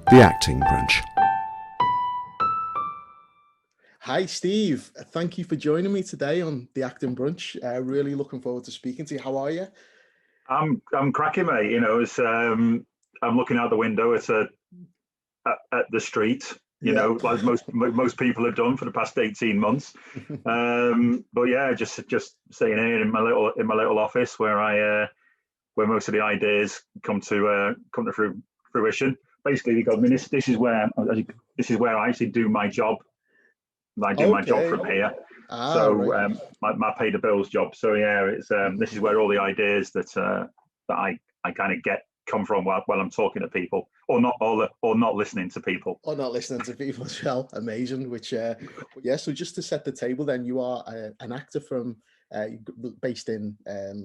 The Acting Brunch. Hi, Steve. Thank you for joining me today on the Acting Brunch. Really looking forward to speaking to you. How are you? I'm cracking, mate. I'm looking out the window at the street. Yeah. Like most people have done for the past 18 months. But yeah, just sitting here in my little office where most of the ideas come to fruition. Basically, because I mean, this is where I actually do my job. I do my job Okay. from here. Right. So my pay the bills job. So yeah, it's this is where all the ideas that I kind of get come from while I'm talking to people, or not listening to people. Or not listening to people as well. Amazing. Yeah. So just to set the table, then you are an actor from based in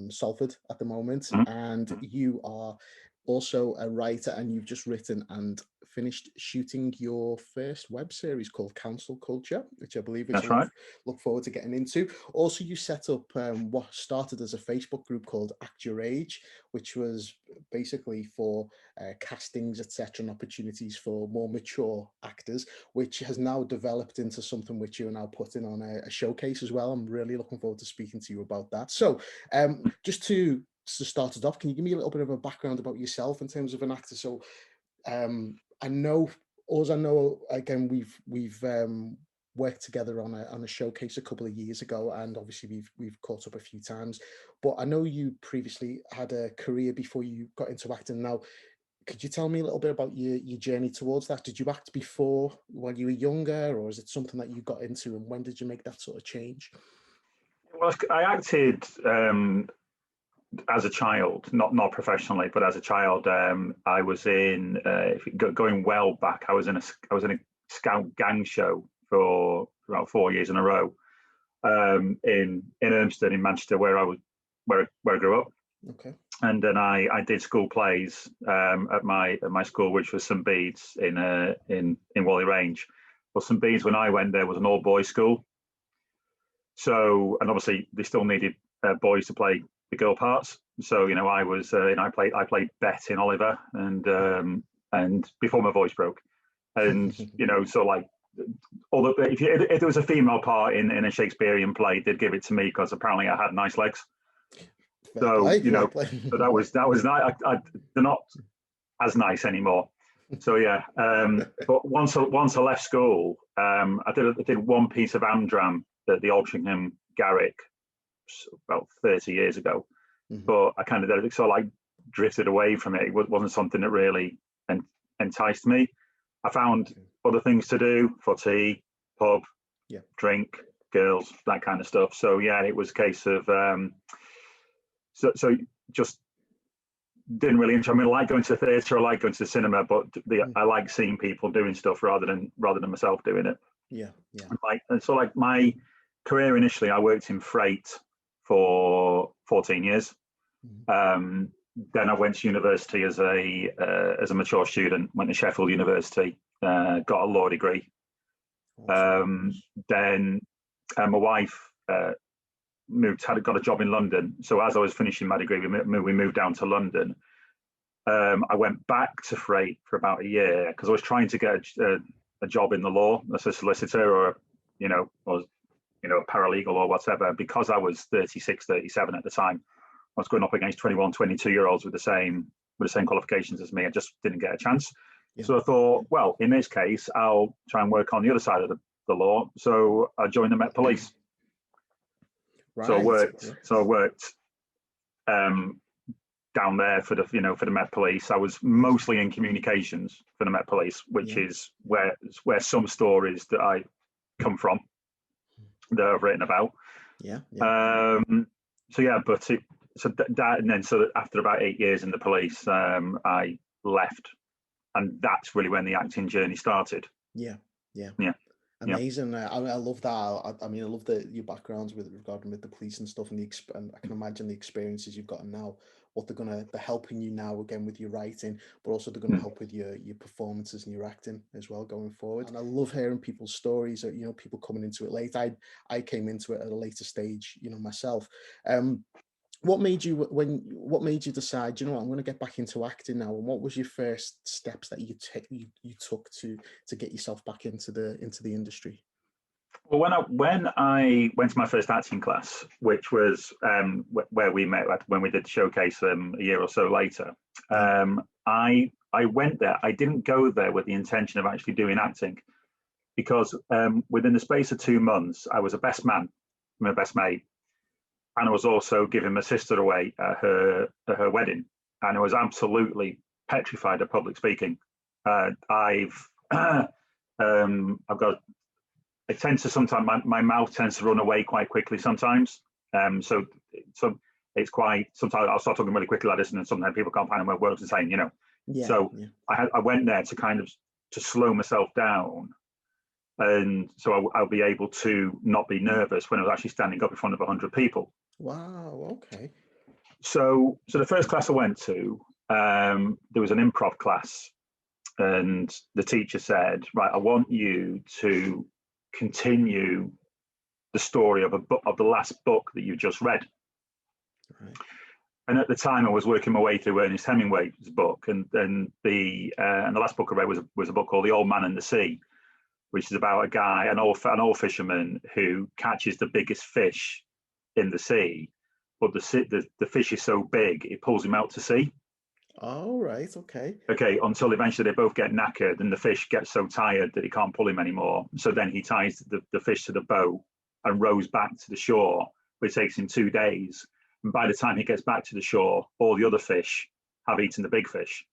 Salford at the moment, Mhm. and you are also a writer, and you've just written and finished shooting your first web series called Council Culture, which I That's right. look forward to getting into. Also, you set up what started as a Facebook group called Act Your Age, which was basically for castings, etc., and opportunities for more mature actors, which has now developed into something which you are now putting on a showcase as well. I'm really looking forward to speaking to you about that. So, just to start it off, can you give me a little bit of a background about yourself in terms of an actor? So, I know, all I know, again, we've worked together on a showcase a couple of years ago, and obviously we've caught up a few times. But I know you previously had a career before you got into acting. Now, could you tell me a little bit about your journey towards that? Did you act before when you were younger, or is it something that you got into, and when did you make that sort of change? Well, I acted as a child, not professionally, but as a child. I was in going well back. I was in a scout gang show for about 4 years in a row, in Urmston in Manchester, where I grew up. Okay. And then I did school plays at my school, which was St Bede's in Whalley Range. Well, St Bede's, when I went there, was an all boys school. So, and obviously they still needed boys to play the girl parts. So I played Bet in Oliver, and before my voice broke, and so like, although if there was a female part in a Shakespearean play, they'd give it to me because apparently I had nice legs. Fair So play, fair play. so that was nice. They're not as nice anymore. So yeah, but once I left school, I did one piece of Amdram at the Altrincham Garrick about 30 years ago. Mhm. But I kind of sort of like drifted away from it. It wasn't something that really enticed me. I found other things to do: footy, pub, Yeah. drink, girls, that kind of stuff. So yeah, it was a case of so just didn't really enjoy. I mean, I like going to the theatre, I like going to the cinema, but Mm. I like seeing people doing stuff rather than myself doing it. Yeah, yeah. And so my career initially, I worked in freight for 14 years. Mhm. Um, then I went to university as a mature student. Went to Sheffield University, got a law degree. Awesome. Then my wife got a job in London. So as I was finishing my degree, we moved down to London. I went back to freight for about a year because I was trying to get a job in the law as a solicitor, or a paralegal or whatever. Because I was 36, 37 at the time, I was going up against 21, 22-year-olds with the same qualifications as me. I just didn't get a chance. Yeah. So I thought, well, in this case, I'll try and work on the other side of the law. So I joined the Met Police. So I Right. worked. Yeah. So I worked down there for the Met Police. I was mostly in communications for the Met Police, which Yeah. is where some stories that I come from that I've written about. Yeah. Yeah. So yeah, so after about 8 years in the police, I left, and that's really when the acting journey started. Yeah. Yeah. Yeah, yeah. Amazing. I love that. I mean, I love your backgrounds with regarding with the police and stuff, and and I can imagine the experiences you've gotten now. What they're helping you now again with your writing, but also they're going to Mm. help with your performances and your acting as well going forward. And I love hearing people's stories. People coming into it late. I came into it at a later stage, myself. Um, What made you decide, you know what, I'm going to get back into acting now? And what was your first steps that you took to get yourself back into the industry? Well, when I went to my first acting class, which was where we met when we did the showcase a year or so later, I went there. I didn't go there with the intention of actually doing acting, because within the space of 2 months, I was a best man, my best mate, and I was also giving my sister away at her wedding, and I was absolutely petrified of public speaking. I've got. I tend to sometimes my mouth tends to run away quite quickly sometimes. So it's quite, sometimes I'll start talking really quickly like this, and then sometimes people can't find my words to say, you know. Yeah. So yeah. I went there to kind of to slow myself down, and so I'll be able to not be nervous when I was actually standing up in front of 100 people. Wow. Okay. So the first class I went to, there was an improv class, and the teacher said, right, I want you to continue the story of the last book that you just read. Right. And at the time, I was working my way through Ernest Hemingway's book, and the last book I read was a book called The Old Man and the Sea, which is about a guy, an old fisherman, who catches the biggest fish in the sea, but the fish is so big it pulls him out to sea. Oh, right. Okay. Okay, until eventually they both get knackered and the fish gets so tired that he can't pull him anymore. So then he ties the fish to the boat and rows back to the shore, which takes him 2 days. And by the time he gets back to the shore, all the other fish have eaten the big fish.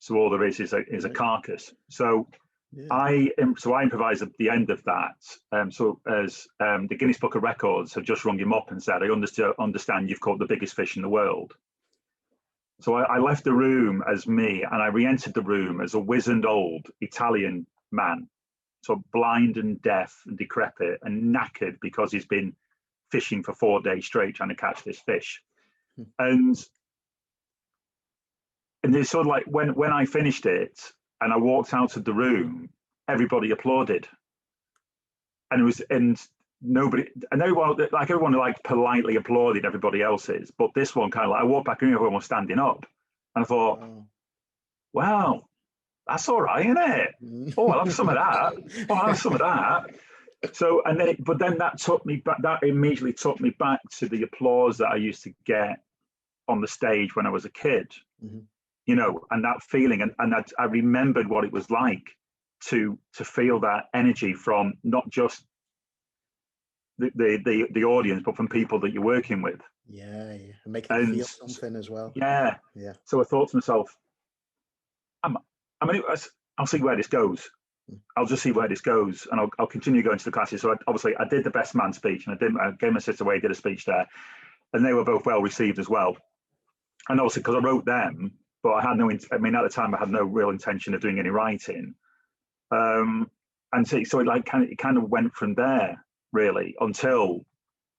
So all there is a carcass. So Yeah. I improvised at the end of that. So as the Guinness Book of Records have just rung him up and said, I understand you've caught the biggest fish in the world. So I left the room as me, and I re-entered the room as a wizened old Italian man, so blind and deaf and decrepit and knackered because he's been fishing for 4 days straight trying to catch this fish. And it's sort of like when I finished it and I walked out of the room, everybody applauded, and nobody, and everyone like politely applauded everybody else's, but this one kind of like, I walked back in, everyone was standing up, and I thought, wow, that's all right, isn't it? Oh, I'll have some of that. Oh, I'll have some of that. So, but then that took me back. That immediately took me back to the applause that I used to get on the stage when I was a kid. Mm-hmm. You know, and that feeling, and I remembered what it was like to feel that energy from not just the audience, but from people that you're working with. Yeah, and make them feel something as well. Yeah. So I thought to myself, I'll see where this goes. I'll just see where this goes, and I'll continue going to the classes. So I did the best man speech, and I gave my sister away, did a speech there, and they were both well received as well. And also because I wrote them, but I had at the time I had no real intention of doing any writing. And so it kind of went from there really until,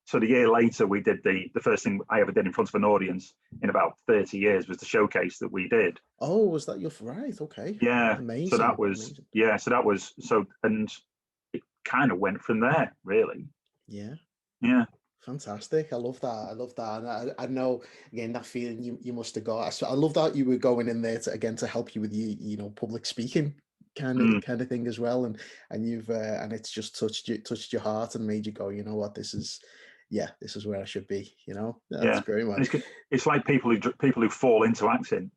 so the year later we did the first thing I ever did in front of an audience in about 30 years was the showcase that we did. Oh, was that your right? Okay. Yeah. Amazing. So that was amazing. Yeah. So that was and it kind of went from there really. Yeah. Yeah. Fantastic. I love that. And I know, again, that feeling you must have got. I love that you were going in there to help you with public speaking kind of thing as well. And you've and it's just touched your heart and made you go, you know what, this is where I should be. That's great, man. It's like people who fall into acting.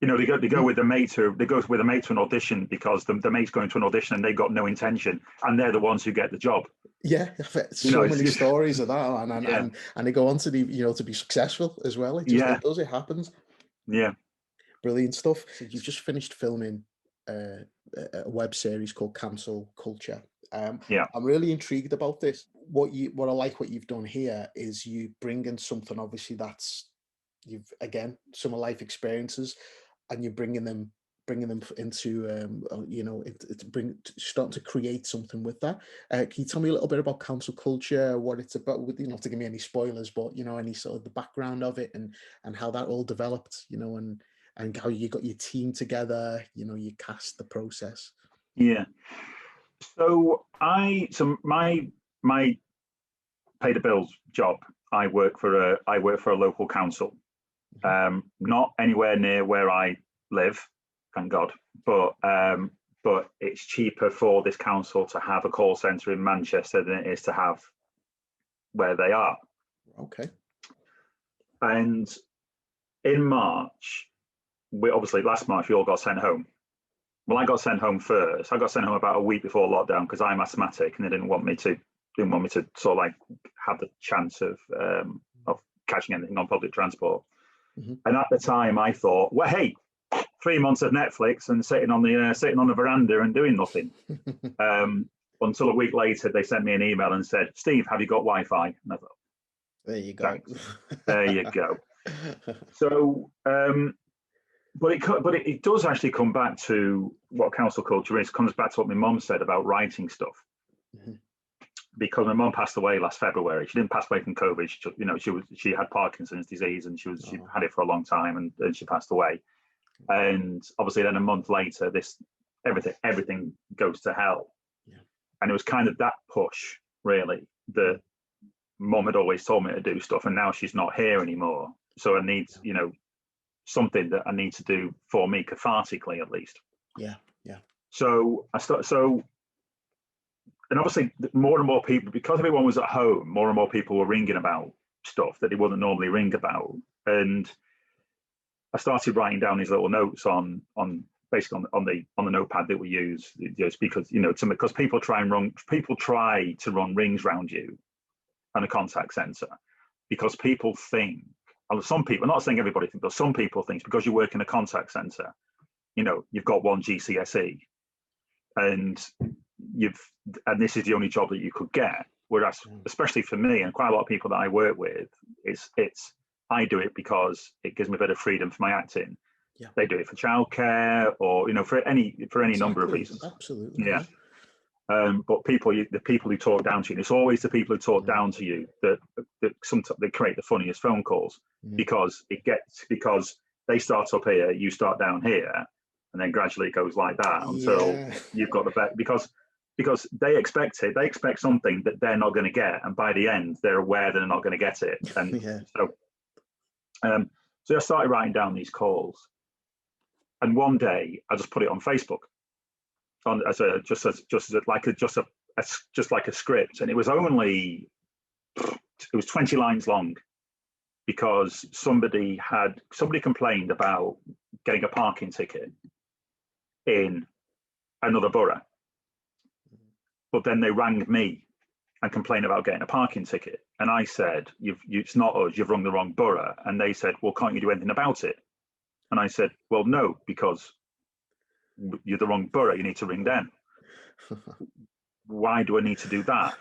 They go with a mate to an audition because the mate's going to an audition and they've got no intention, and they're the ones who get the job. Yeah, so many stories of that, and they go on to to be successful as well. It happens. Yeah, brilliant stuff. So you've just finished filming a web series called Cancel Culture. I'm really intrigued about this. What I like what you've done here is you bring in something obviously you've again some life experiences, and you're bringing them into starting to create something with that. Can you tell me a little bit about Cancel Culture, what it's about? Not to give me any spoilers, but any sort of the background of it and how that all developed, and how you got your team together, you cast, the process. Yeah. So my pay the bills job. I work for a local council, not anywhere near where I live, thank God, but it's cheaper for this council to have a call centre in Manchester than it is to have where they are. Okay. And in March, last March we all got sent home. Well, I got sent home first. I got sent home about a week before lockdown because I'm asthmatic, and they didn't want me to sort of like have the chance of catching anything on public transport. Mm-hmm. And at the time, I thought, well, hey, 3 months of Netflix and sitting on the veranda and doing nothing. Until a week later, they sent me an email and said, Steve, have you got Wi-Fi? And I thought, there you go. There you go. So, but it does actually come back to what council culture is. It comes back to what my mum said about writing stuff. Mm-hmm. Because my mum passed away last February. She didn't pass away from COVID. She had Parkinson's disease, and she had it for a long time, and she passed away. And obviously, then a month later, everything goes to hell. Yeah. And it was kind of that push, really, that Mum had always told me to do stuff, and now she's not here anymore. So I need, something that I need to do for me cathartically, at least. Yeah. So and obviously more and more people, because everyone was at home, more and more people were ringing about stuff that they wouldn't normally ring about. And I started writing down these little notes on basically on the notepad that we use, just because because people try to run rings around you and a contact center, because people think, some people, I'm not saying everybody thinks, but some people think because you work in a contact center, you've got one GCSE and this is the only job that you could get. Whereas, especially for me and quite a lot of people that I work with, I do it because it gives me a bit of freedom for my acting. Yeah. They do it for childcare, or for any number of reasons. Absolutely. Yeah. But the people who talk down to you, and it's always the people who talk down to you that sometimes they create the funniest phone calls, because they start up here, you start down here, and then gradually it goes like that until you've got the bet, because they expect something that they're not going to get, and by the end they're aware they're not going to get it. And so I started writing down these calls, and one day I just put it on Facebook just like a script, and it was 20 lines long, because somebody complained about getting a parking ticket in another borough, but then they rang me and complained about getting a parking ticket, and I said, it's not us, you've rung the wrong borough. And they said, well, can't you do anything about it? And I said, well, no, because you're the wrong borough, you need to ring them. Why do I need to do that?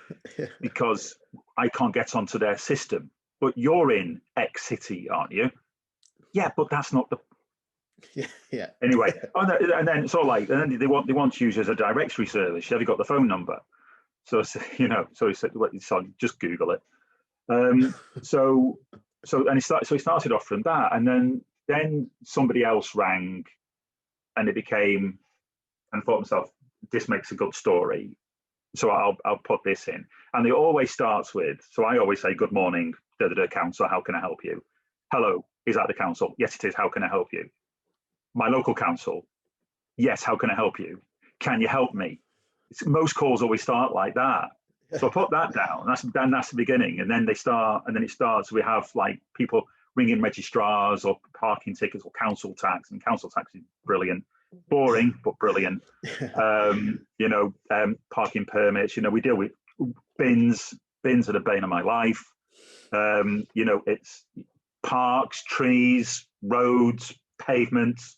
Because I can't get onto their system. But you're in X city, aren't you? Yeah, but that's not the... Yeah. Anyway, and then they want to use you as a directory service. Have you got the phone number? So so he said, well, just Google it. So he started off from that, and then somebody else rang, and it became, and I thought to myself, this makes a good story, so I'll put this in. And it always starts with, so I always say, good morning, council, how can I help you? Hello, is that the council? Yes, it is. How can I help you? My local council? Yes, how can I help you? Can you help me? Most calls always start like that. So I put that down. That's the beginning, and then it starts. We have like people ringing registrars or parking tickets or council tax, and council tax is brilliant, boring but brilliant. Parking permits. We deal with bins. Bins are the bane of my life. It's parks, trees, roads, pavements.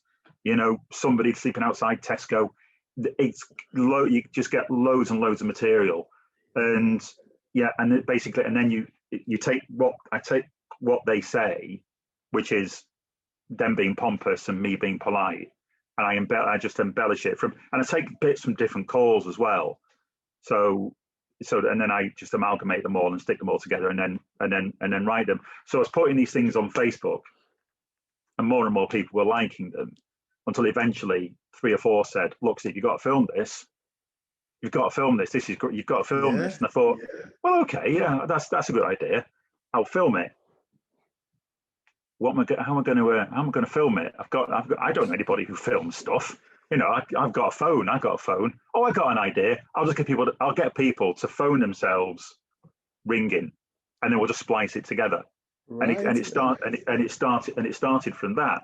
Somebody sleeping outside Tesco. You just get loads and loads of material, and then you take what they say, which is them being pompous and me being polite, and I just embellish it and I take bits from different calls as well. So and then I just amalgamate them all and stick them all together, and then write them. So I was putting these things on Facebook, and more people were liking them, until eventually 3 or 4 said, look, Steve, you've got to film this. you've got to film this. This is you've got to film this. And I thought, well, okay, yeah, that's a good idea. I'll film it. How am I going to film it? I don't know anybody who films stuff. I've got a phone. Oh, I got an idea. I'll get people to phone themselves ringing, and then we'll just splice it together. Right. And it started from that.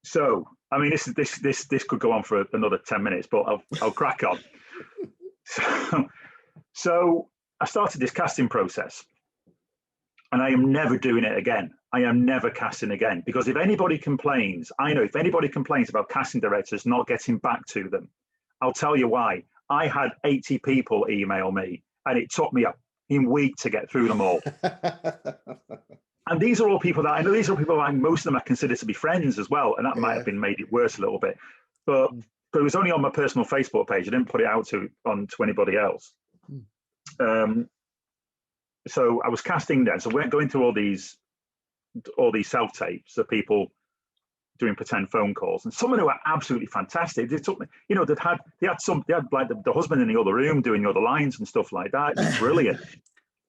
So, I mean, this could go on for another 10 minutes, but I'll crack on. So I started this casting process, and I am never doing it again. I am never casting again, because if anybody complains about casting directors not getting back to them, I'll tell you why. I had 80 people email me, and it took me a week to get through them all. And these are all people that I know. These are people most of them I consider to be friends as well, and that might have been made it worse a little bit. But it was only on my personal Facebook page. I didn't put it out to anybody else. So I was casting then. So we're going through all these self tapes of people doing pretend phone calls, and some of them were absolutely fantastic. They took me, they had like the husband in the other room doing the other lines and stuff like that. It was brilliant.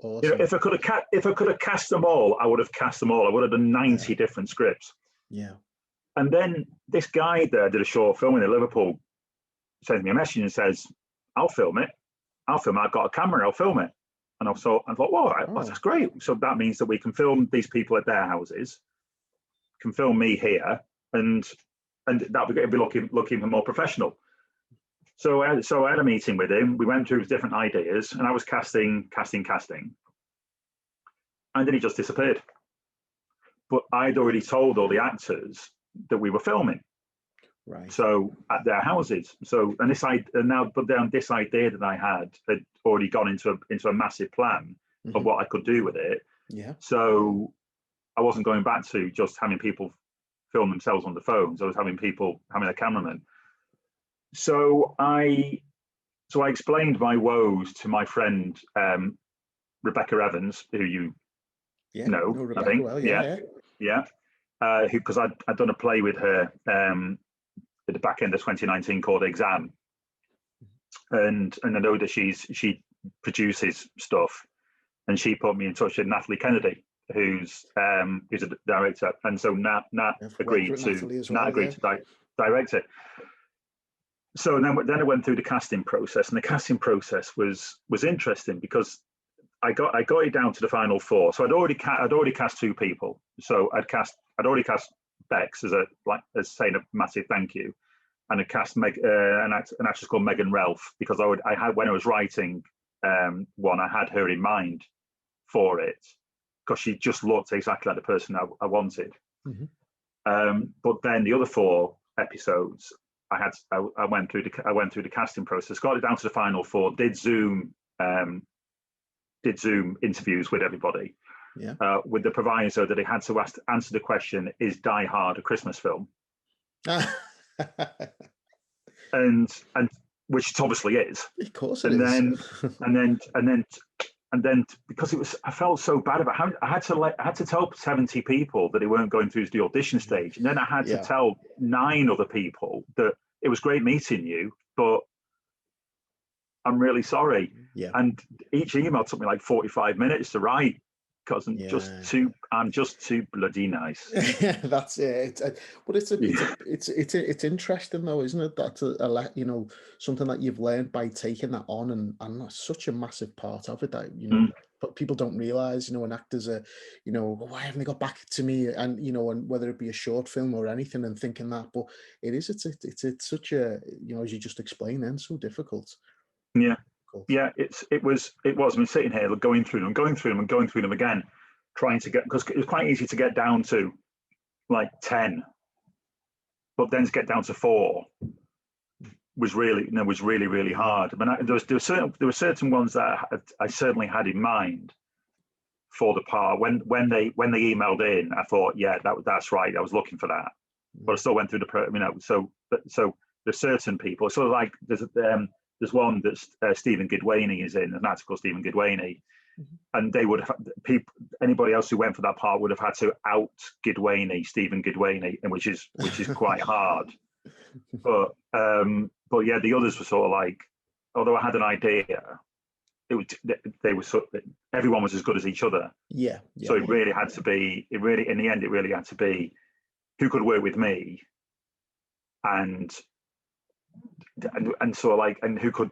Awesome. If I could have cast them all, I would have cast them all. I would have done 90 different scripts. Yeah. And then this guy there did a short film in Liverpool, sends me a message and says, I'll film it. I've got a camera, I'll film it. And I thought, well, all right, well, that's great. So that means that we can film these people at their houses, can film me here, and that'll be looking more professional. So I had a meeting with him. We went through different ideas, and I was casting, and then he just disappeared. But I'd already told all the actors that we were filming, right? So at their houses. But then this idea that I had already gone into a massive plan of what I could do with it. Yeah. So I wasn't going back to just having people film themselves on the phones. I was having a cameraman. So I explained my woes to my friend Rebecca Evans, who you know, Rebecca, I think. Well, because I'd done a play with her at the back end of 2019 called Exam, and I know that she produces stuff, and she put me in touch with Natalie Kennedy, who's a director, and so Nat agreed to direct it. So then I went through the casting process, and the casting process was interesting because I got it down to the final four. So I'd already cast two people. So I'd already cast Bex as saying a massive thank you, and I cast an actress called Megan Ralph, because I had when I was writing one, I had her in mind for it because she just looked exactly like the person I wanted. But then the other four episodes, I went through the casting process, got it down to the final four, did Zoom interviews with everybody, with the proviso that they had to answer the question, is Die Hard a Christmas film? and which it obviously is. Of course it is. And then because I felt so bad about how I had to tell 70 people that they weren't going through the audition stage, and then I had to tell 9 other people that it was great meeting you, but I'm really sorry. Yeah. And each email took me like 45 minutes to write because I'm just too bloody nice. That's it. But it's interesting though, isn't it? That's something that you've learned by taking that on, and that's such a massive part of it that but people don't realize, and actors are, why haven't they got back to me? And and whether it be a short film or anything, and thinking that, but it's such a, as you just explained, then so difficult. Yeah. Yeah, it was. I mean, sitting here going through them again, trying to get, because it was quite easy to get down to like 10, but then to get down to 4 was really hard. I mean, there were certain ones that I certainly had in mind for the part. When they emailed in, I thought, yeah, that's right. I was looking for that, but I still went through So there's certain people. Sort of like there's one that Stephen Gidwaney is in, an actor called Stephen Gidwaney, and they would have anybody else who went for that part would have had to out Stephen Gidwaney, and which is quite hard. But but yeah, the others were sort of like, although I had an idea, they were everyone was as good as each other. Yeah. So it really had to be. In the end, it really had to be who could work with me, and sort of like, and who could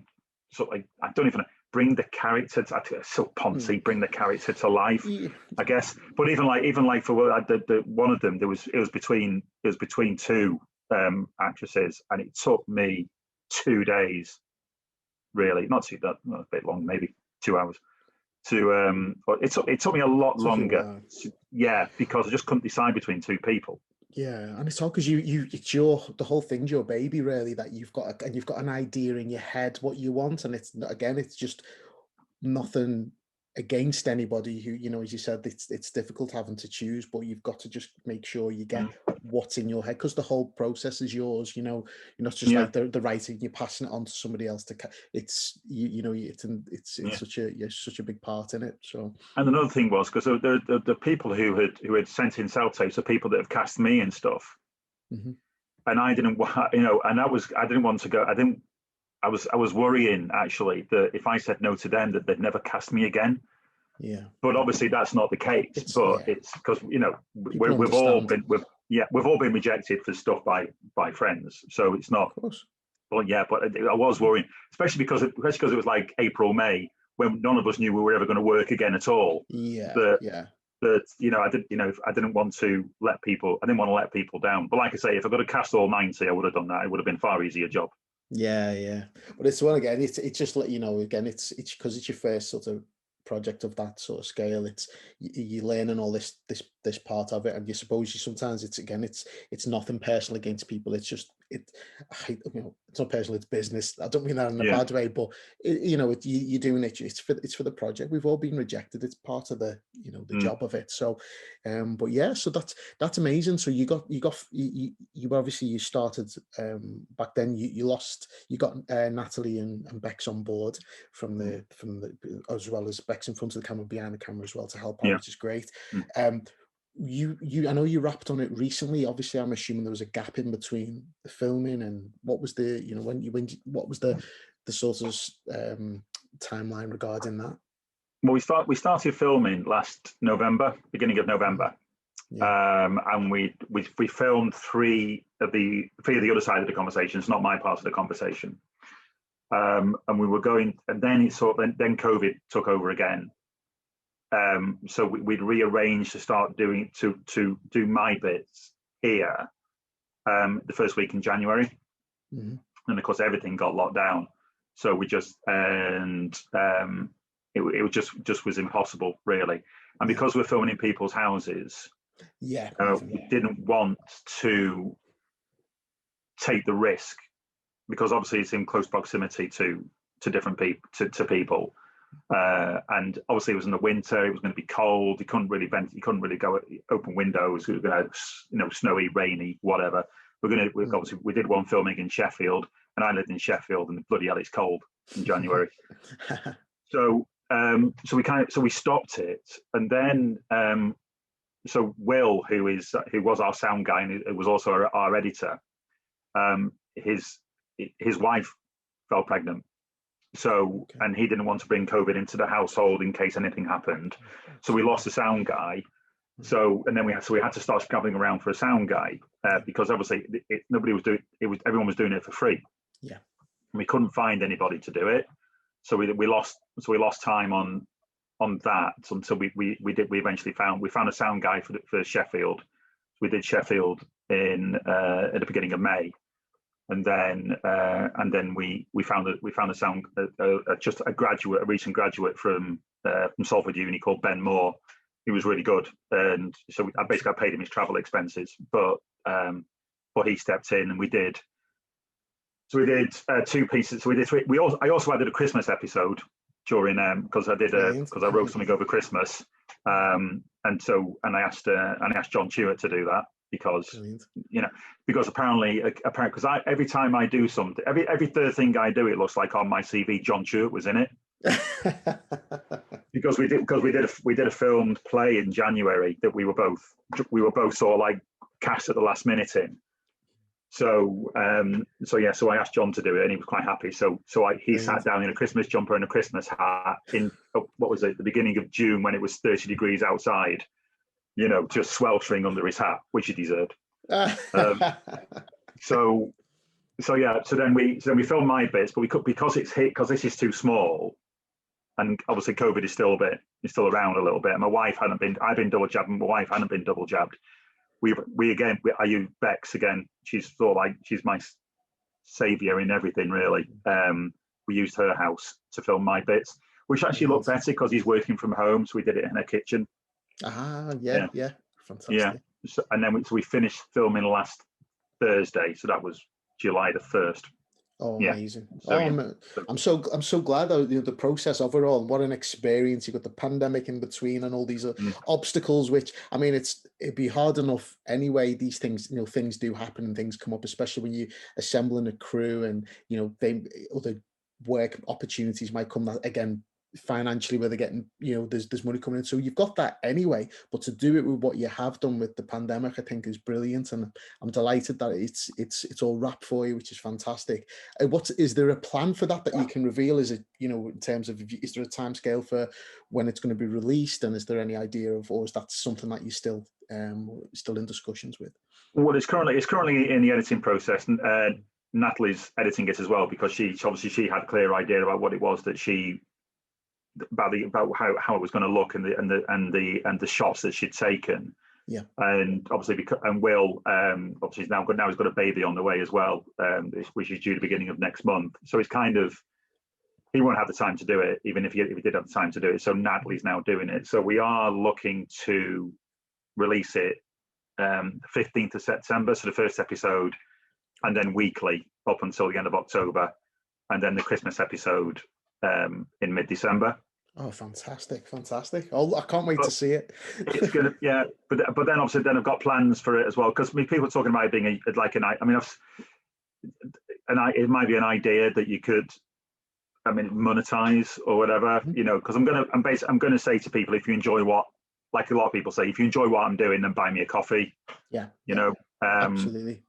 sort of like, I don't even know, bring the character to, so poncy, bring the character to life, Yeah. I guess. But even like for the one of them, it was between two actresses, and it took me 2 days, really, not a bit long, maybe 2 hours but it took me a lot longer. Yeah, because I just couldn't decide between two people. Yeah, and it's all because it's the whole thing's your baby, really, that you've got an idea in your head what you want, and it's just nothing against anybody who, as you said, it's difficult having to choose, but you've got to just make sure you get what's in your head, because the whole process is yours. You're not just like the writing, you're passing it on to somebody else it's such a big part in it. So, and another thing was, because the people who had sent in self-tapes are people that have cast me and stuff, and I didn't want, and I didn't want to go. I was worrying, actually, that if I said no to them, that they'd never cast me again. Yeah. But obviously that's not the case. It's because we've all been rejected for stuff by friends. So it's not. Of course. But I was worrying, especially because it was like April, May, when none of us knew we were ever going to work again at all. Yeah. That I didn't want to let people down. But like I say, if I got to cast all 90, I would have done that. It would have been a far easier job. Yeah. But it's one again. It's just like, again, it's because it's your first sort of project of that sort of scale. It's you're learning all this part of it, and you suppose sometimes it's nothing personal against people. It's just it's not personal, it's business. I don't mean that in a bad way, but you're doing it. It's for the project. We've all been rejected. It's part of the job of it. So, but yeah, so that's amazing. So you obviously you started back then. You got Natalie and Bex on board from the as well as Bex in front of the camera, behind the camera as well to help out, which is great. I know you wrapped on it recently. Obviously, I'm assuming there was a gap in between the filming, and what was the what was the sort of timeline regarding that? Well, we started filming last November, beginning of November, and we filmed three of the other side of the conversation. It's not my part of the conversation, and we were going, and then then COVID took over again. So we'd rearranged to start to do my bits here the first week in January, and of course everything got locked down. So we just it just was impossible, really. And because we're filming in people's houses, we didn't want to take the risk, because obviously it's in close proximity to different people to people. And obviously it was in the winter, it was going to be cold, you couldn't really go open windows, it was going to snowy, rainy, whatever. Obviously we did one filming in Sheffield, and I lived in Sheffield, and bloody hell, it's cold in January. So we stopped it, and then so Will, who was our sound guy and who was also our editor, his wife fell pregnant. So, and he didn't want to bring COVID into the household in case anything happened. So we lost the sound guy. So, and then we had to start scrabbling around for a sound guy, because obviously everyone was doing it for free. Yeah. And we couldn't find anybody to do it. So we lost time on that until we eventually found a sound guy for Sheffield. So we did Sheffield at the beginning of May. And then we found a sound just a recent graduate from Salford Uni called Ben Moore. He was really good, and so I basically paid him his travel expenses, but he stepped in, and we did 2 pieces. So we did 3. I also added a Christmas episode during because I wrote something over Christmas, and I asked John Stewart to do that. Because apparently because every time I do something, every third thing I do, it looks like on my CV John Stewart was in it. because we did a filmed play in January that we were both sort of like cast at the last minute in. So so I asked John to do it, and he was quite happy. So he sat down in a Christmas jumper and a Christmas hat in what was it, the beginning of June, when it was 30 degrees outside, just sweltering under his hat, which he deserved. So then we filmed my bits, but we could, because this is too small, and obviously COVID is still around a little bit. I've been double jabbed, and my wife hadn't been double jabbed. I use Bex again. She's she's my savior in everything, really. We used her house to film my bits, which actually looked better because he's working from home, so we did it in her kitchen. Yeah, fantastic. Yeah, and then we finished filming last Thursday, so that was July the 1st. Oh, amazing! I'm so glad that the process of it all. What an experience! You got the pandemic in between and all these obstacles. Which, I mean, it'd be hard enough anyway. These things, things do happen and things come up, especially when you assembling a crew and other work opportunities might come. That again, financially, where they're getting, there's money coming in. So you've got that anyway. But to do it with what you have done with the pandemic, I think is brilliant, and I'm delighted that it's all wrapped for you, which is fantastic. Is there a plan for that you can reveal? Is it, in terms of, is there a time scale for when it's going to be released, and is there any idea of, or is that something that you're still in discussions with? Well, it's currently in the editing process. Natalie's editing it as well, because she had a clear idea about what it was that about how it was going to look, and the shots that she'd taken. Yeah. And obviously Will obviously he's got a baby on the way as well, which is due the beginning of next month. So it's kind of, he won't have the time to do it, even if he did have the time to do it. So Natalie's now doing it. So we are looking to release it 15th of September, so the first episode, and then weekly up until the end of October, and then the Christmas episode in mid-December. Oh, fantastic! Oh, I can't wait to see it. It's gonna, but then obviously I've got plans for it as well, because people are talking about it being it might be an idea that you could, monetize or whatever, because I'm gonna say to people, if you enjoy like a lot of people say, if you enjoy what I'm doing, then buy me a coffee. Absolutely.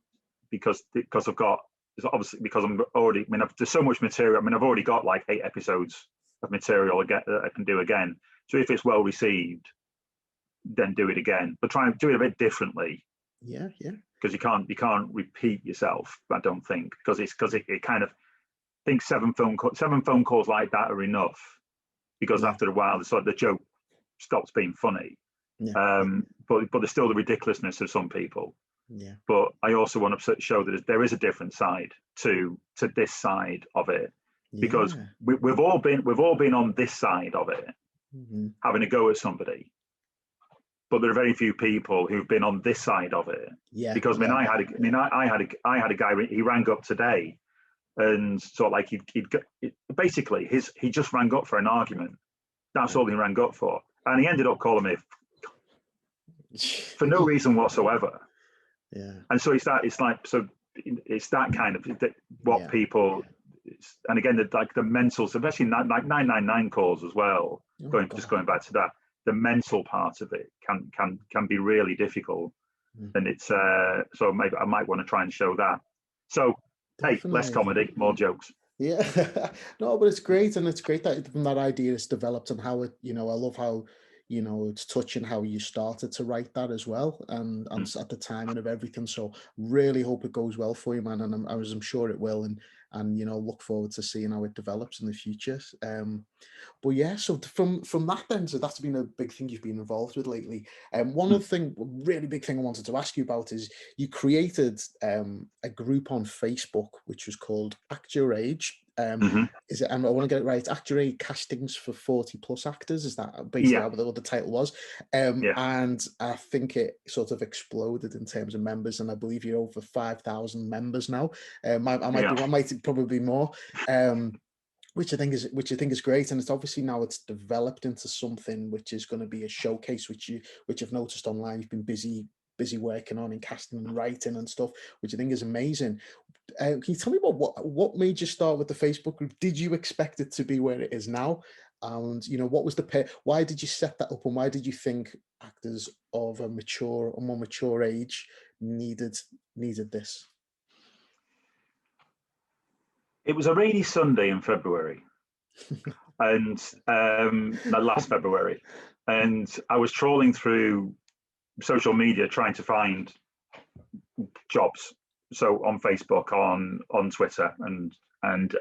Because I've got, obviously, because there's so much material. I've already got like 8 episodes of material that I can do again. So if it's well received, then do it again, but try and do it a bit differently. Yeah. Because you can't repeat yourself, I don't think, because it kind of, I think 7 phone calls like that are enough, because after a while the joke stops being funny. But there's still the ridiculousness of some people. But I also want to show that there is a different side to this side of it, because we've all been on this side of it, having a go at somebody. But there are very few people who've been on this side of it. Because I had a guy. He rang up today, and sort of like he just rang up for an argument. That's all he rang up for, and he ended up calling me for no reason whatsoever. And so it's that kind of people, and again the mental, especially like 999 calls as well. Going back to that, the mental part of it can be really difficult, and it's so maybe I might want to try and show that. So definitely. Hey, less comedy, more jokes. No, but it's great, and it's great that from that idea is developed, and how it, I love how it's touching how you started to write that as well, and at the timing of everything. So really hope it goes well for you, man, and I'm sure it will, and look forward to seeing how it develops in the future. But yeah, so from that then, so that's been a big thing you've been involved with lately. One other thing, really big thing I wanted to ask you about is you created a group on Facebook which was called Act Your Age. Is it? And I want to get it right. Act Your Age castings for 40+ actors. Is that basically what the title was? And I think it sort of exploded in terms of members, and I believe you're over 5,000 members now. I might probably more. Which I think is great, and it's obviously now it's developed into something which is going to be a showcase, which I've noticed online. You've been busy working on in casting and writing and stuff, which I think is amazing. Can you tell me about what made you start with the Facebook group? Did you expect it to be where it is now? And what was why did you set that up, and why did you think actors of a more mature age needed this? It was a rainy Sunday in February, and no, last February, and I was trawling through social media trying to find jobs. So on Facebook, on Twitter, and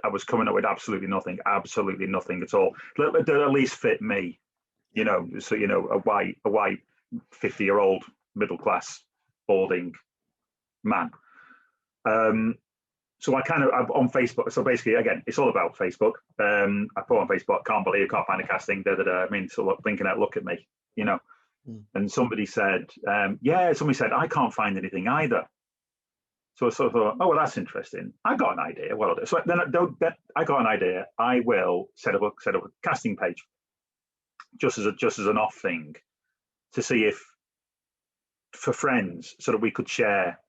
I was coming up with absolutely nothing at all. That at least fit me, So a white 50-year-old middle class boarding man. So I'm on Facebook. So basically, again, it's all about Facebook. I put on Facebook, can't believe I can't find a casting. I mean, so blinking out, look at me, And somebody said, I can't find anything either. So I sort of thought, oh, well, that's interesting. I got an idea. Well, so then I got an idea. I will set up a casting page, just as an off thing, to see if for friends, so that we could share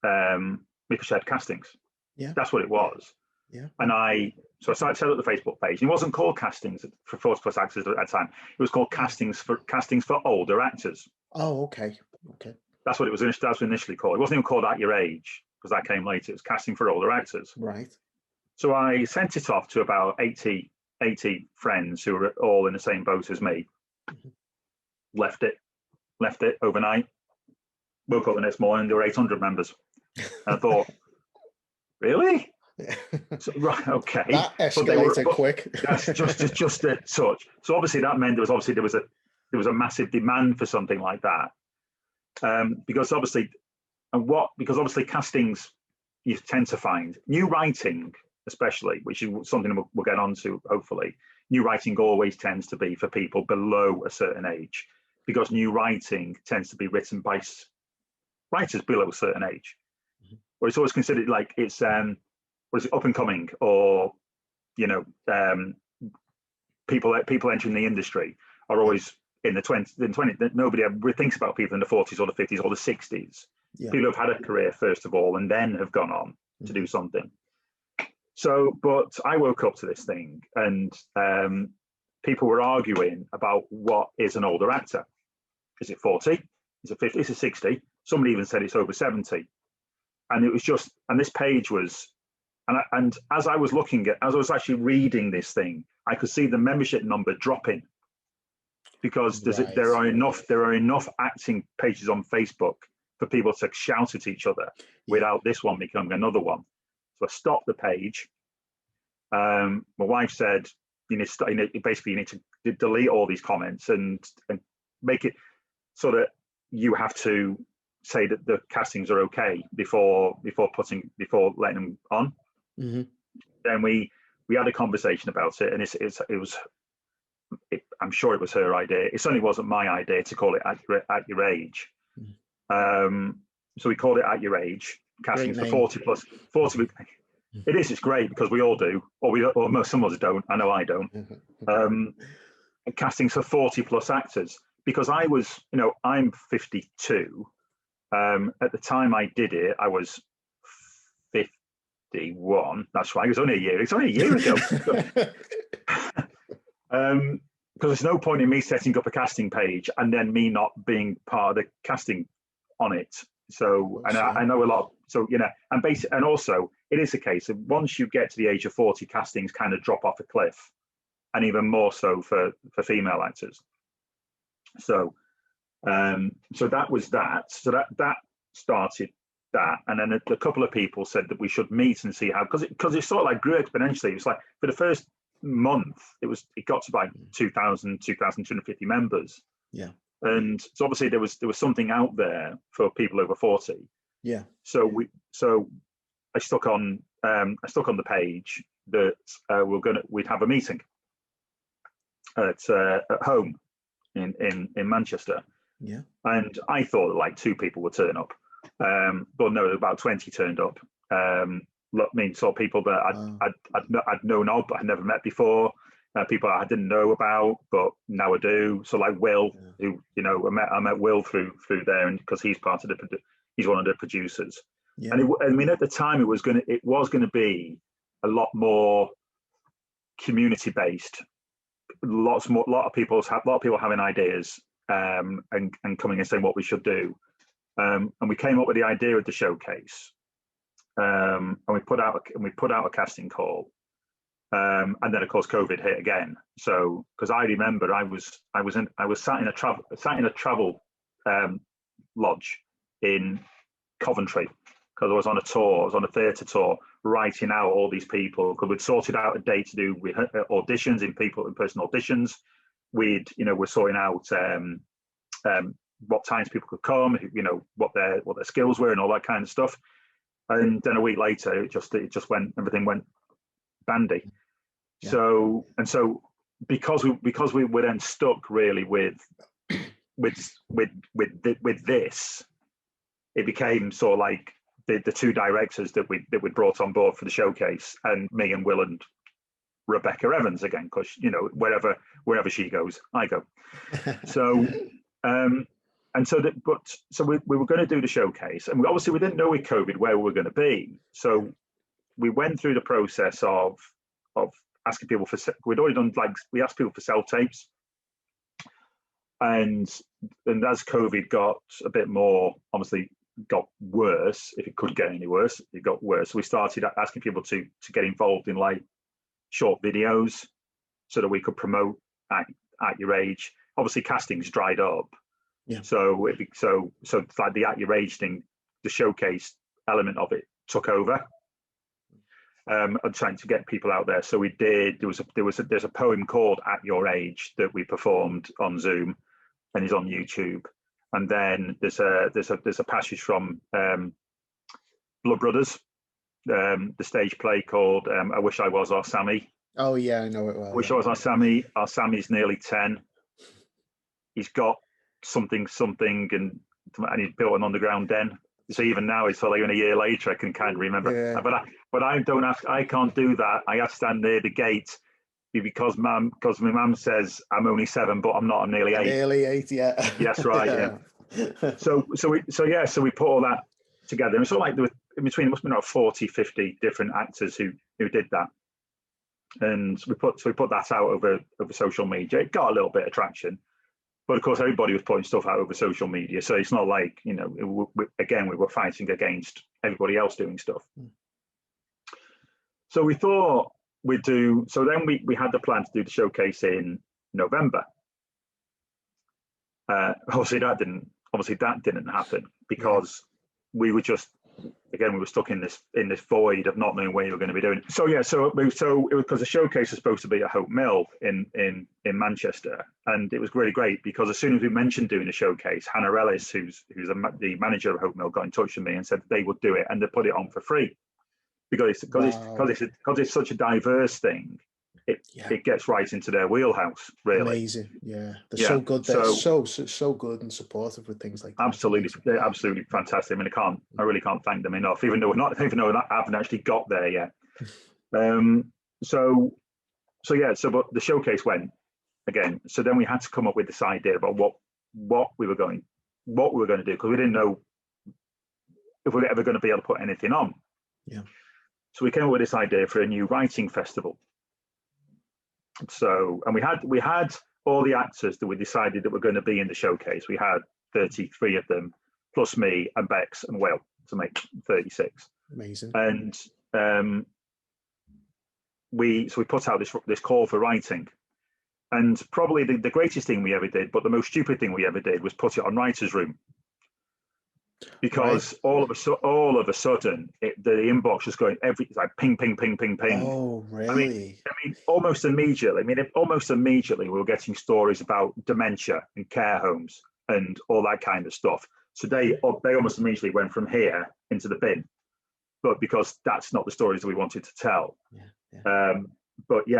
castings. Yeah, that's what it was. Yeah, and I set up the Facebook page. It wasn't called Castings for 40+ actors at that time. It was called Castings for older actors. Oh, okay. That's what it was. That's initially called. It wasn't even called At Your Age, because that came later. It was Casting for Older Actors. Right. So I sent it off to about 80 friends who were all in the same boat as me. Mm-hmm. Left it overnight. Woke up the next morning, there were 800 members. And I thought, really? So, right, okay. That escalated quick. That's just a touch. So obviously that meant there was a massive demand for something like that. Because obviously castings, you tend to find new writing, especially, which is something we'll get onto hopefully. New writing always tends to be for people below a certain age, because new writing tends to be written by writers below a certain age, or it's always considered like it's up and coming, or people entering the industry are always in the 20s. Nobody ever thinks about people in the 40s or the 50s or the 60s. Yeah. People have had a career first of all and then have gone on to do something. So, but I woke up to this thing, and people were arguing about what is an older actor. Is it 40? Is it 50? Is it 60? Somebody even said it's over 70. And it was just, and this page was, and as I was actually reading this thing, I could see the membership number dropping, because there are enough acting pages on Facebook for people to shout at each other without this one becoming another one. So I stopped the page. My wife said, you need to delete all these comments and make it so that you have to say that the castings are okay before letting them on. Mm-hmm. Then we had a conversation about it, and I'm sure it was her idea. It certainly wasn't my idea to call it At Your Age. Mm-hmm. So we called it At Your Age, castings for 40+. It's great, because we all do, or most some of us don't. I know I don't. Castings for 40+ actors, because I was, I'm 52. At the time I did it, I was 51. That's right. It's only a year ago. Because there's no point in me setting up a casting page and then me not being part of the casting on it. So, and I know a lot. So, and also it is a case of once you get to the age of 40, castings kind of drop off a cliff, and even more so for female actors. So, so that was that. So that started that, and then a couple of people said that we should meet and see how, because it sort of like grew exponentially. It was like for the first month, it got to about 2,250 members. Yeah. And so obviously there was something out there for people over 40. Yeah. So I stuck on the page that we'd have a meeting at home in Manchester. Yeah. And I thought that like 2 people would turn up, but no, about 20 turned up. People that I'd known of but I'd never met before. People I didn't know about, but now I do. So like Will, who I met Will through there, and because he's he's one of the producers. Yeah. And at the time it was going to be a lot more community based. A lot of people having ideas and coming and saying what we should do. And we came up with the idea of the showcase. and we put out a casting call. And then of course COVID hit again. So because I remember I was sat in a travel lodge in Coventry because I was on a tour. I was on a theatre tour, writing out all these people because we'd sorted out a day to do with auditions in person auditions. We're sorting out what times people could come, what their skills were and all that kind of stuff. And then a week later, everything went bandy. Yeah. So because we were then stuck really with this, it became sort of like the two directors that we brought on board for the showcase, and me and Will and Rebecca Evans again, because wherever she goes, I go. So we were going to do the showcase, and obviously we didn't know with COVID where we were going to be. So we went through the process of asking people we'd already done, we asked people for self-tapes, and as COVID got a bit more, obviously got worse, if it could get any worse, it got worse. So we started asking people to get involved in short videos so that we could promote at your age. Obviously castings dried up. Yeah. So the at your age thing, the showcase element of it took over. And trying to get people out there. So we did. There's a poem called "At Your Age" that we performed on Zoom, and is on YouTube. And then there's a passage from Blood Brothers, the stage play called "I Wish I Was Our Sammy." Oh yeah, I know it well. I wish I was our Sammy. Our Sammy's nearly 10. He's got something, and he's built an underground den. So even now, it's only a year later, I can kind of remember. Yeah. But I don't ask. I can't do that. I have to stand near the gate because my mum says I'm only 7, but I'm not. I'm nearly 8. Nearly 8, yeah. Yes, right. Yeah. So we put all that together. And it's sort of like there was, in between, it must have been about 40, 50 different actors who did that. And we put that out over social media. It got a little bit of traction. But of course, everybody was putting stuff out over social media. So it's not like, we were fighting against everybody else doing stuff. So we thought we'd do, so then we had the plan to do the showcase in November. Obviously that didn't happen because we were just, again, we were stuck in this void of not knowing where you were going to be doing. So yeah, so it was because the showcase was supposed to be at Hope Mill in Manchester, and it was really great because as soon as we mentioned doing a showcase, Hannah Ellis, who's the manager of Hope Mill, got in touch with me and said they would do it, and they put it on for free because it's such a diverse thing. It gets right into their wheelhouse, really. Amazing, yeah. They're so good. They're so good and supportive with things like that. Absolutely, they're absolutely fantastic. I mean, I really can't thank them enough, even though I haven't actually got there yet. But the showcase went again. So then we had to come up with this idea about what we were going to do, because we didn't know if we were ever going to be able to put anything on. Yeah. So we came up with this idea for a new writing festival. So, and we had all the actors that we decided that were going to be in the showcase. We had 33 of them, plus me and Bex and Will, to make 36. Amazing. And we put out this call for writing. And probably the greatest thing we ever did, but the most stupid thing we ever did, was put it on Writer's Room. Because all of a sudden, the inbox was going like ping, ping, ping, ping, ping. Oh, really? I mean, almost immediately. We were getting stories about dementia and care homes and all that kind of stuff. So they almost immediately went from here into the bin, but because that's not the stories that we wanted to tell. Yeah. But we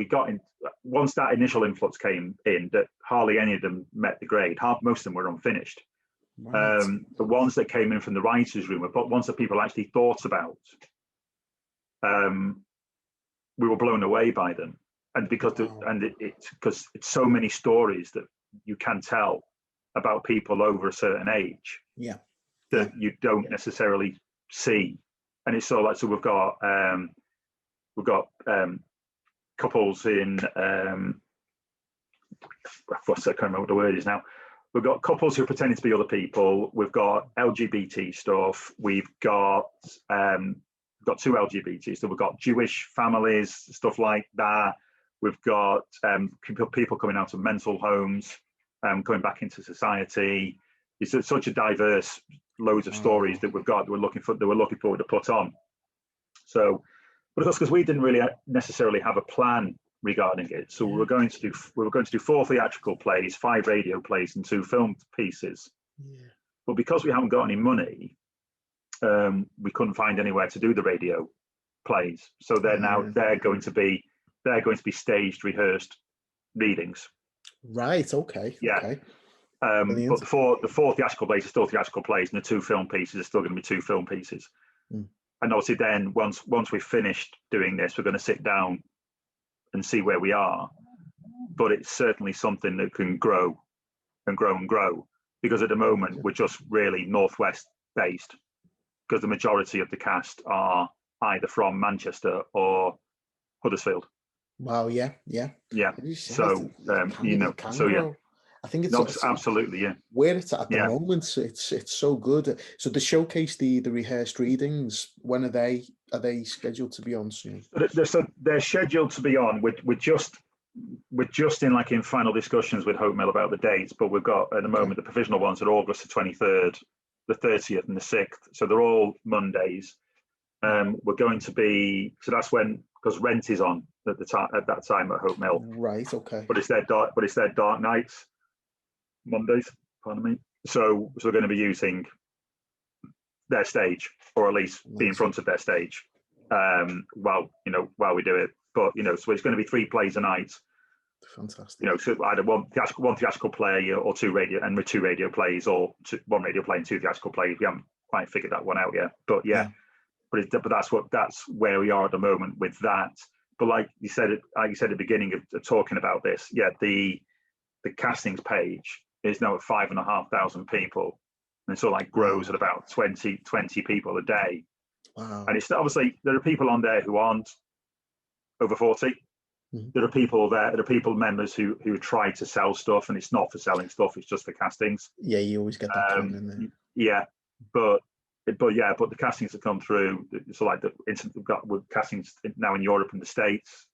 got in once that initial influx came in, that hardly any of them met the grade. Most of them were unfinished. Right. The ones that came in from the writers' room were ones that people actually thought about. We were blown away by them, and because it's so many stories that you can tell about people over a certain age. Yeah. That you don't necessarily see, and it's so we've got couples in I can't remember what the word is now. we've got couples who are pretending to be other people. We've got LGBT stuff. We've got two LGBT. So we've got Jewish families, stuff like that. We've got people coming out of mental homes, coming back into society. It's such a diverse loads of stories that we've got that we're looking forward to put on. So, but of course, because we didn't really necessarily have a plan regarding it, so we were going to do 4 theatrical plays, 5 radio plays, and 2 film pieces. Yeah. But because we haven't got any money, we couldn't find anywhere to do the radio plays. So they're going to be staged, rehearsed readings. Right. Okay. Yeah. Okay. But the 4 theatrical plays are still theatrical plays, and the 2 film pieces are still going to be 2 film pieces. Mm. And obviously, then once we've finished doing this, we're going to sit down and see where we are. But it's certainly something that can grow and grow and grow, because at the moment we're just really northwest based, because the majority of the cast are either from Manchester or Huddersfield. Wow. Yeah. So I think it's absolutely where it's at the moment. It's so good. So the showcase, the rehearsed readings, when are they scheduled to be on soon? They're scheduled to be on. We're just in final discussions with Hope Mill about the dates, but we've got at the moment the provisional ones are August the 23rd, the 30th, and the 6th. So they're all Mondays. We're going to be, so that's when, because Rent is on at that time at Hope Mill. Right. Okay. But it's their dark nights, Mondays. Pardon me. So we're going to be using their stage, or at least be in front of their stage, while we do it. But so it's going to be 3 plays a night. Fantastic. So either one theatrical play or 2 radio plays, or 1 radio play and 2 theatrical plays. We haven't quite figured that one out yet. But but that's where we are at the moment with that. But like you said at the beginning of talking about this, the castings page is now at 5,500 people, and so grows at about 20 people a day. Wow. And it's obviously, there are people on there who aren't over 40. Mm-hmm. There are people members who try to sell stuff, and it's not for selling stuff, it's just for castings. Yeah, you always get that point in there. Yeah, but the castings that come through, so we've got castings now in Europe and the States.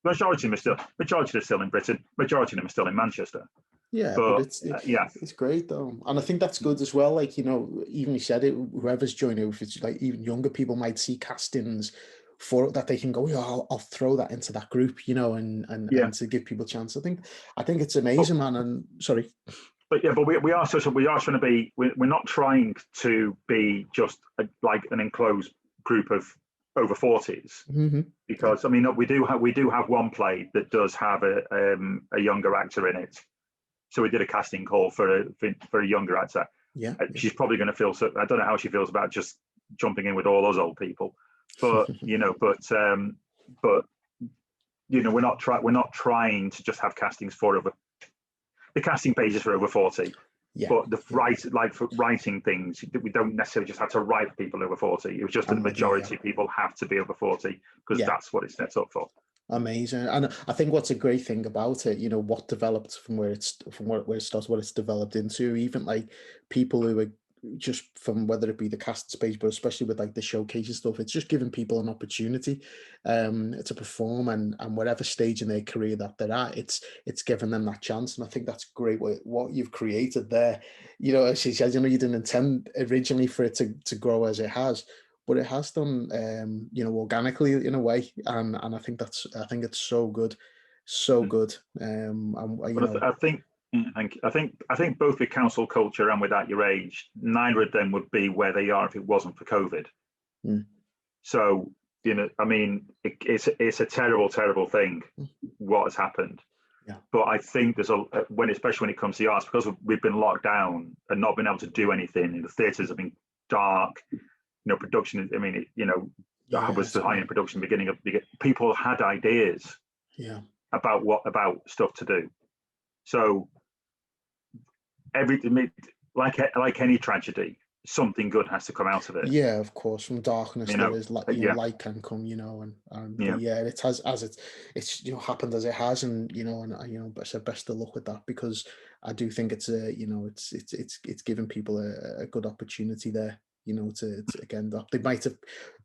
Majority of them are still in Britain. Majority of them are still in Manchester. Yeah, but it's great though, and I think that's good as well. Even you said it, whoever's joining, if it's even younger people might see castings for that, they can go, I'll throw that into that group, and to give people a chance. I think it's amazing, man. And sorry. But we are trying to be. We're not trying to be just an enclosed group of over 40s, because we do have one play that does have a younger actor in it. So we did a casting call for a younger actor. Yeah, she's probably going to feel so. I don't know how she feels about just jumping in with all those old people, but we're not trying to just have castings for over. The casting pages for over 40, but for writing things, we don't necessarily just have to write people over 40. It was just that the majority of people have to be over 40, because that's what it's set up for. Amazing. And I think what's a great thing about it, what developed from where it starts, what it's developed into, even people who are just from, whether it be the cast space, but especially with the showcases stuff, it's just giving people an opportunity to perform, and whatever stage in their career that they're at, it's giving them that chance. And I think that's great what you've created there. As she says, you didn't intend originally for it to grow as it has, but it has done organically in a way, and I think it's so good. I think both with council culture and with At Your Age, neither of them would be where they are if it wasn't for COVID. So it's a terrible thing what has happened. Yeah. But I think there's especially when it comes to the arts, because we've been locked down and not been able to do anything. The theatres have been dark. Production. I was high in production beginning of people had ideas. Yeah. About stuff to do. So everything, like any tragedy, something good has to come out of it. Yeah, of course. From darkness, You there know, is light. yeah, Light can come. And yeah, yeah, it has as it's happened as it has, and I said best of luck with that, because I do think it's it's giving people a good opportunity there. To again, that they might have,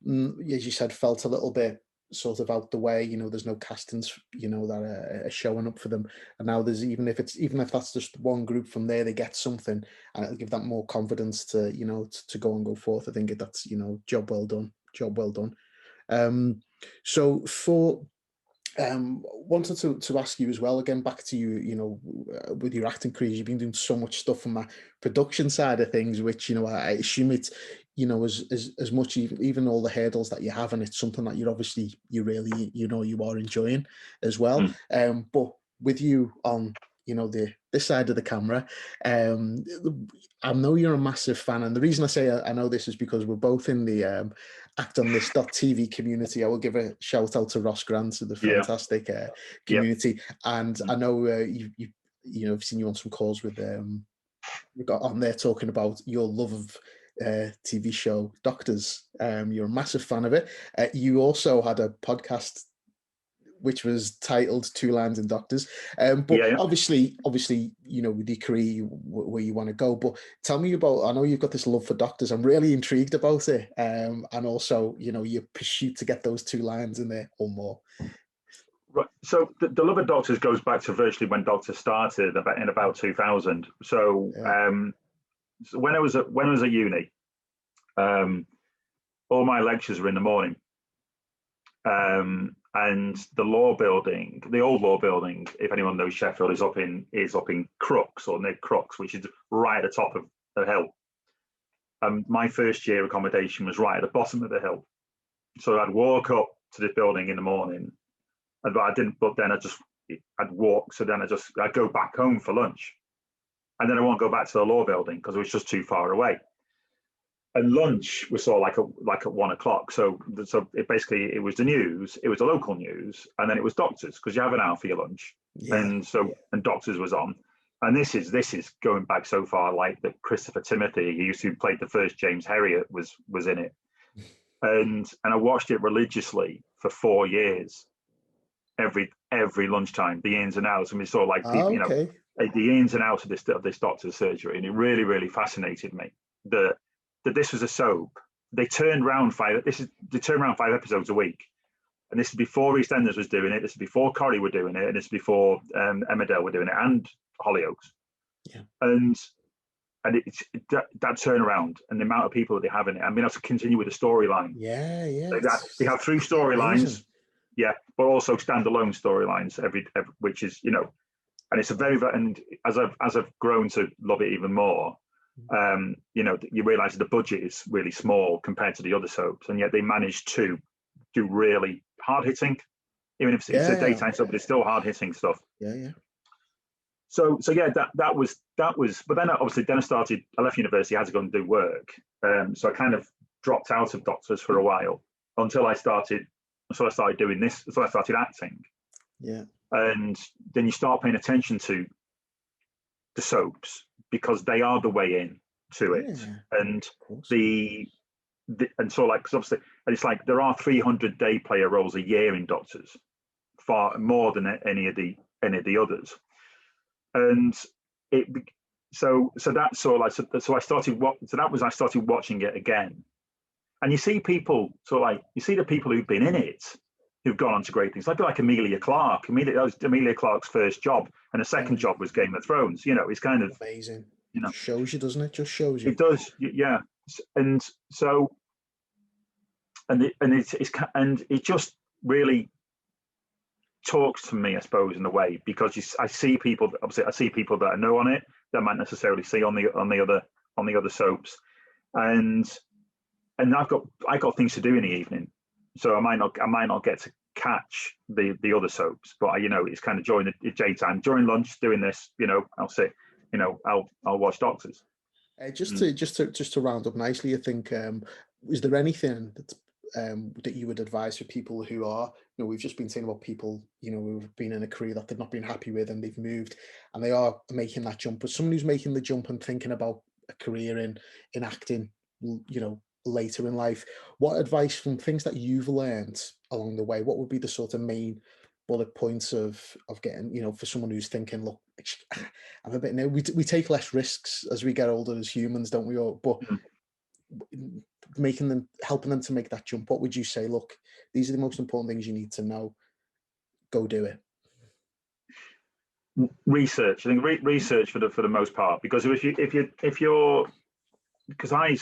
as you said, felt a little bit sort of out the way. There's no castings, that are showing up for them, and now there's, even if that's just one group from there, they get something, and it'll give that more confidence to go and go forth. I think that's job well done, job well done. So for wanted to ask you as well, again, back to you, with your acting career, you've been doing so much stuff from that production side of things, which, I assume it's, as much, even all the hurdles that you have, and it's something that you really, you are enjoying as well. mm, But with you on, this side of the camera, um, I know you're a massive fan, and the reason I say I know this is because we're both in the Act on This TV community. I will give a shout out to Ross Grant, to the yeah, fantastic yeah, community, and mm, I know I've seen you on some calls with we got on there talking about your love of TV show Doctors. You're a massive fan of it. You also had a podcast which was titled Two Lines in Doctors. But yeah, yeah. obviously, with your career, where you want to go. But tell me about, I know you've got this love for doctors. I'm really intrigued about it. And also, your pursuit to get those two lines in there or more. Right. So the love of Doctors goes back to virtually when Doctors started about 2000. So, Yeah. so when I was at uni, um, all my lectures were in the morning. And the law building, the old law building, if anyone knows Sheffield, is up in Crooks, or near Crooks, which is right at the top of the hill. My first year accommodation was right at the bottom of the hill, so I'd walk up to this building in the morning, but I didn't. But then I'd walk, so then I'd go back home for lunch, and then I won't go back to the law building because it was just too far away. And lunch was sort of like at 1 o'clock. So it was the news, it was the local news, and then it was Doctors, because you have an hour for your lunch. Yeah. And Doctors was on. And this is going back so far, like that Christopher Timothy, who played the first James Herriot, was in it. And I watched it religiously for 4 years, every lunchtime, the ins and outs. And we saw like Ah, people, okay. the ins and outs of this doctor's surgery. And it really, really fascinated me that this was a soap. They turned around 5 episodes a week, and this is before EastEnders was doing it. This is before Corrie were doing it, and this is before Emmerdale were doing it, and Hollyoaks. Yeah. And it's that turnaround and the amount of people that they have in it. I mean, to continue with the storyline. Yeah. Yeah. They have 3 storylines, yeah, but also standalone storylines every which is and it's a very, and as I've grown to love it even more. You realise the budget is really small compared to the other soaps, and yet they managed to do really hard hitting, even if it's a daytime soap, but it's still hard hitting stuff. Yeah. So yeah, that was. But then obviously, I left university, I had to go and do work. So I kind of dropped out of Doctors for a while until I started doing this. Until I started acting. Yeah. And then you start paying attention to the soaps, because they are the way in to it. And and so, like, 'cause obviously, and it's like there are 300 day player roles a year in Doctors, far more than any of the others. And that's sort of like, so I started I started watching it again. And you see people, you see the people who've been in it, who've gone on to great things, like Amelia Clark. That was Amelia Clark's first job, and the second job was Game of Thrones. It's kind of amazing. Just shows you, doesn't it? Just shows you. It does, yeah. And so, and it just really talks to me, I suppose, in a way, because I see people. Obviously, I see people that I know on it that I might necessarily see on the other soaps, and I got things to do in the evening, so I might not get to catch the other soaps, but it's kind of during the daytime, during lunch, doing this. I'll sit, I'll watch Doctors. Just to round up nicely, I think, is there anything that you would advise for people who are, we've just been saying about people, who've been in a career that they've not been happy with, and they've moved and they are making that jump, but someone who's making the jump and thinking about a career in acting, you know, later in life. What advice from things that you've learned along the way, what would be the sort of main bullet points of getting, you know, for someone who's thinking, look, I'm a bit new. We take less risks as we get older as humans, don't we all? But helping them to make that jump, what would you say? Look, these are the most important things you need to know. Go do it. Research. I think research for the most part, because if you're because I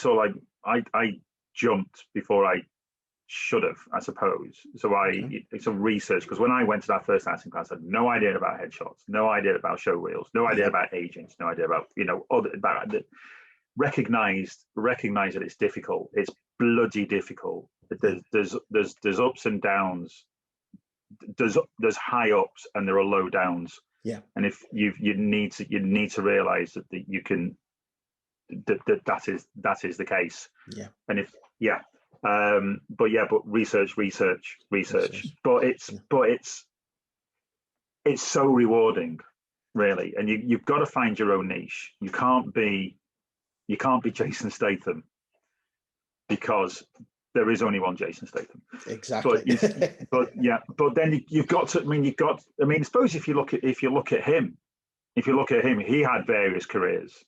jumped before I should have, I suppose. So it's a research, because when I went to that first acting class, I had no idea about headshots, no idea about show reels, no idea about agents, no idea about, you know, recognize that it's difficult. It's bloody difficult. There's ups and downs. There's high ups and there are low downs. Yeah. And if you need to realize that you can, that is the case. Yeah. And but research. But it's so rewarding, really. And you've got to find your own niche. You can't be Jason Statham, because there is only one Jason Statham. Exactly. But then you've got to. I mean, suppose if you look at him, he had various careers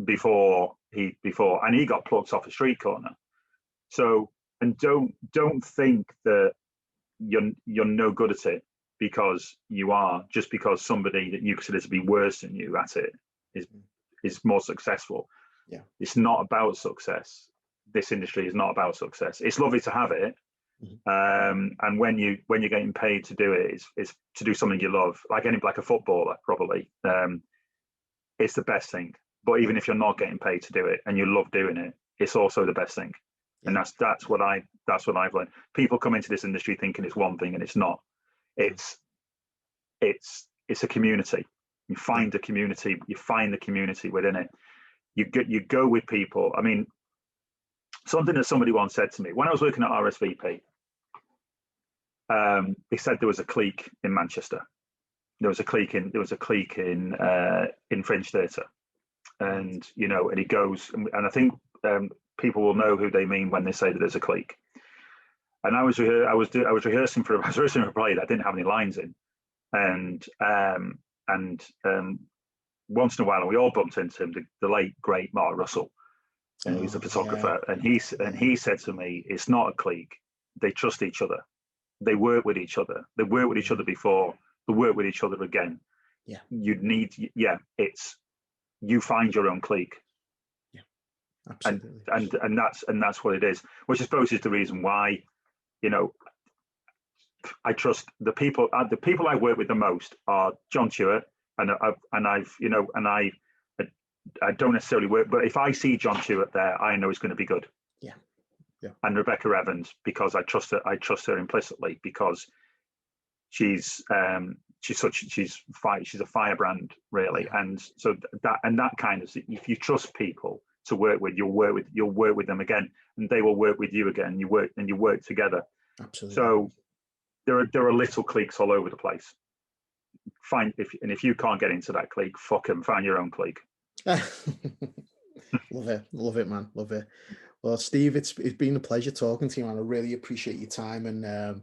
before, and he got plucked off a street corner. So, and don't think that you're no good at it because you are, just because somebody that you consider to be worse than you at it is more successful. Yeah. It's not about success. This industry is not about success. It's lovely to have it. And when you're getting paid to do it, it's to do something you love, like a footballer, probably. It's the best thing. But even if you're not getting paid to do it and you love doing it, it's also the best thing. And that's what I've learned. People come into this industry thinking it's one thing, and it's not. It's a community. You find a community. You find the community within it. You go with people. I mean, something that somebody once said to me when I was working at RSVP. They said there was a clique in Manchester. There was a clique in Fringe Theatre, and you know, and he goes, and I think people will know who they mean when they say that there's a clique. And I was rehearsing for a play that I didn't have any lines in, and once in a while, we all bumped into him, the late great Mark Russell, and he's a photographer, and he said to me, "It's not a clique. They trust each other. They work with each other. They worked with each other before. They work with each other again. Yeah, it's you find your own clique." Yeah, absolutely. And that's what it is. Which I suppose is the reason why, you know, I trust the people. The people I work with the most are John Stewart, and I don't necessarily work, but if I see John Stewart there, I know it's going to be good. Yeah. And Rebecca Evans, because I trust her implicitly, because she's a firebrand, really. Yeah. And so that kind of, if you trust people to work with, you'll work with them again, and they will work with you again. You work together. Absolutely. So there are little cliques all over the place. If you can't get into that clique, fuck them. Find your own clique. Love it, man. Love it. Well, Steve, it's been a pleasure talking to you, man. I really appreciate your time, and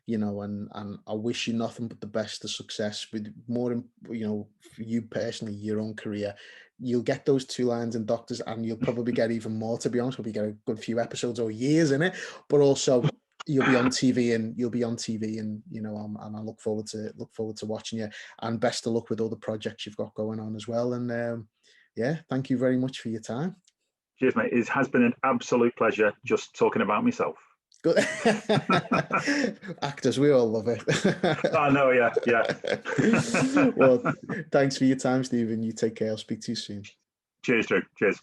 you know, and I wish you nothing but the best of success with more, you know, for you personally, your own career. You'll get those 2 lines in Doctors, and you'll probably get even more, to be honest. We'll get a good few episodes or years in it, but also you'll be on TV, and you know, and I look forward to watching you, and best of luck with all the projects you've got going on as well. And yeah, thank you very much for your time. Cheers, mate. It has been an absolute pleasure just talking about myself. Good. Actors, we all love it. I know, yeah. Well, thanks for your time, Stephen. You take care. I'll speak to you soon. Cheers, Drew. Cheers.